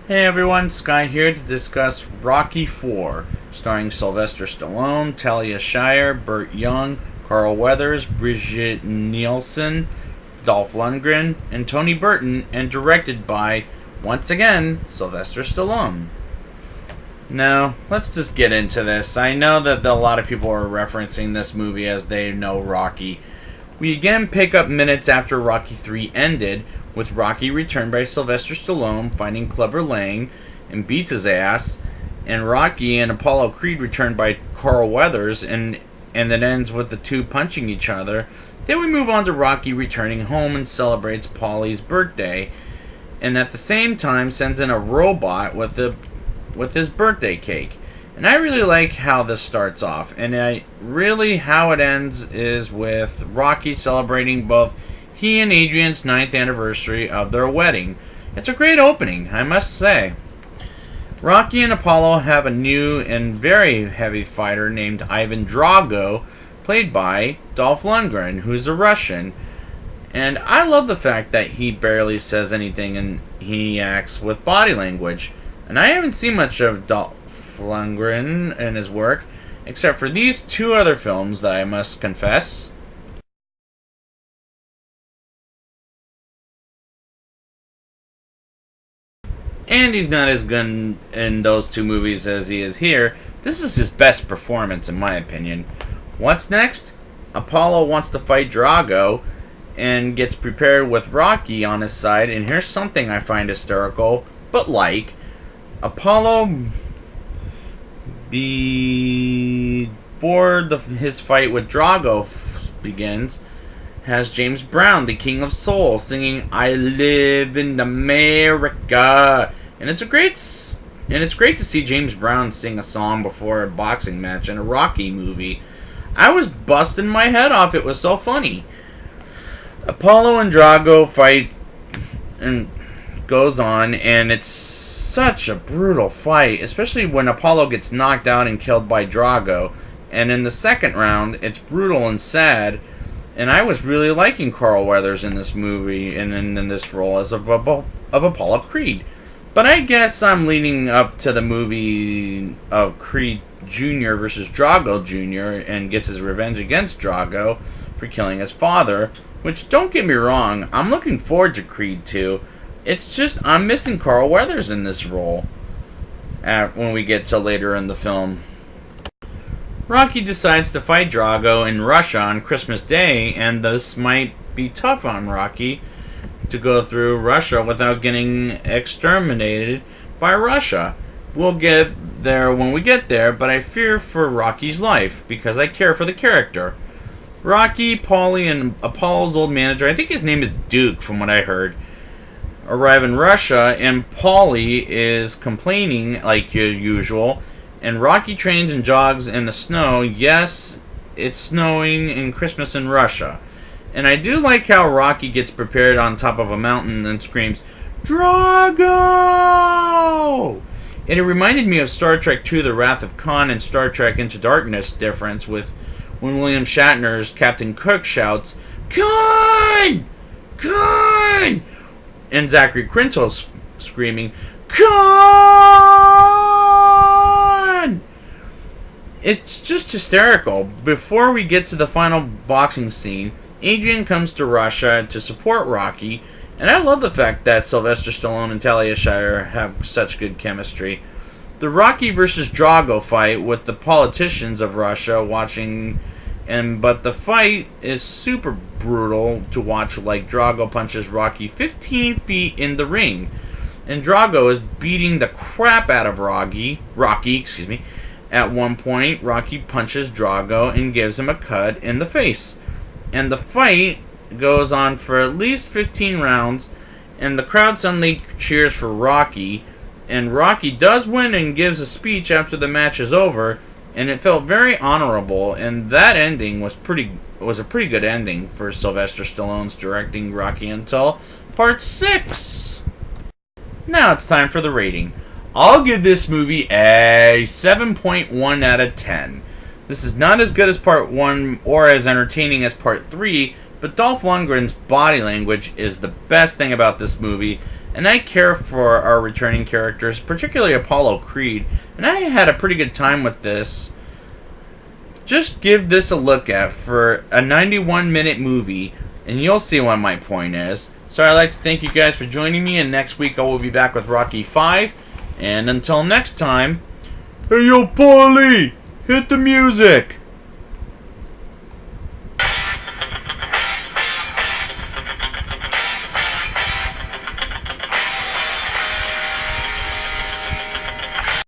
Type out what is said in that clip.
Hey everyone, Sky here to discuss Rocky IV, starring Sylvester Stallone, Talia Shire, Burt Young, Carl Weathers, Brigitte Nielsen, Dolph Lundgren, and Tony Burton, and directed by, once again, Sylvester Stallone. Now, let's just get into this. I know that a lot of people are referencing this movie as they know Rocky. We again pick up minutes after Rocky III ended, with Rocky returned by Sylvester Stallone finding Clubber Lang and beats his ass, and Rocky and Apollo Creed returned by Carl Weathers, and it ends with the two punching each other. Then we move on to Rocky returning home and celebrates Paulie's birthday, and at the same time sends in a robot with his birthday cake. And I really like how this starts off, and how it ends is with Rocky celebrating both he and Adrian's 9th anniversary of their wedding. It's a great opening, I must say. Rocky and Apollo have a new and very heavy fighter named Ivan Drago, played by Dolph Lundgren, who's a Russian. And I love the fact that he barely says anything and he acts with body language. And I haven't seen much of Dolph Lundgren and his work, except for these two other films that I must confess. And he's not as good in those two movies as he is here. This is his best performance, in my opinion. What's next? Apollo wants to fight Drago and gets prepared with Rocky on his side. And here's something I find hysterical, but like Apollo, before his fight with Drago begins, has James Brown, the King of Soul, singing "I Live in America," and it's great to see James Brown sing a song before a boxing match in a Rocky movie. I was busting my head off; it was so funny. Apollo and Drago fight and goes on, and it's such a brutal fight, especially when Apollo gets knocked out and killed by Drago. And in the second round, it's brutal and sad. And I was really liking Carl Weathers in this movie and in this role as of Apollo Creed. But I guess I'm leading up to the movie of Creed Jr. versus Drago Jr. and gets his revenge against Drago for killing his father. Which, don't get me wrong, I'm looking forward to Creed 2. It's just, I'm missing Carl Weathers in this role when we get to later in the film. Rocky decides to fight Drago in Russia on Christmas Day, and this might be tough on Rocky to go through Russia without getting exterminated by Russia. We'll get there when we get there, but I fear for Rocky's life because I care for the character. Rocky, Paulie, and Apollo's old manager, I think his name is Duke from what I heard, arrive in Russia, and Paulie is complaining like usual. And Rocky trains and jogs in the snow. Yes, it's snowing in Christmas in Russia. And I do like how Rocky gets prepared on top of a mountain and screams, "Drago!" And it reminded me of Star Trek II, The Wrath of Khan, and Star Trek Into Darkness difference with when William Shatner's Captain Cook shouts, "Khan! Khan!" And Zachary Quinto screaming, "Khan!" It's just hysterical. Before we get to the final boxing scene, Adrian comes to Russia to support Rocky, and I love the fact that Sylvester Stallone and Talia Shire have such good chemistry. The Rocky versus Drago fight with the politicians of Russia watching, but the fight is super brutal to watch, like Drago punches Rocky 15 feet in the ring. And Drago is beating the crap out of Rocky. At one point, Rocky punches Drago and gives him a cut in the face. And the fight goes on for at least 15 rounds, and the crowd suddenly cheers for Rocky. And Rocky does win and gives a speech after the match is over, and it felt very honorable. And that ending was a pretty good ending for Sylvester Stallone's directing Rocky until Part 6. Now it's time for the rating. I'll give this movie a 7.1 out of 10. This is not as good as Part 1 or as entertaining as Part 3, but Dolph Lundgren's body language is the best thing about this movie, and I care for our returning characters, particularly Apollo Creed, and I had a pretty good time with this. Just give this a look at for a 91-minute movie, and you'll see what my point is. So I'd like to thank you guys for joining me, and next week I will be back with Rocky 5. And until next time, hey yo, Paulie, hit the music!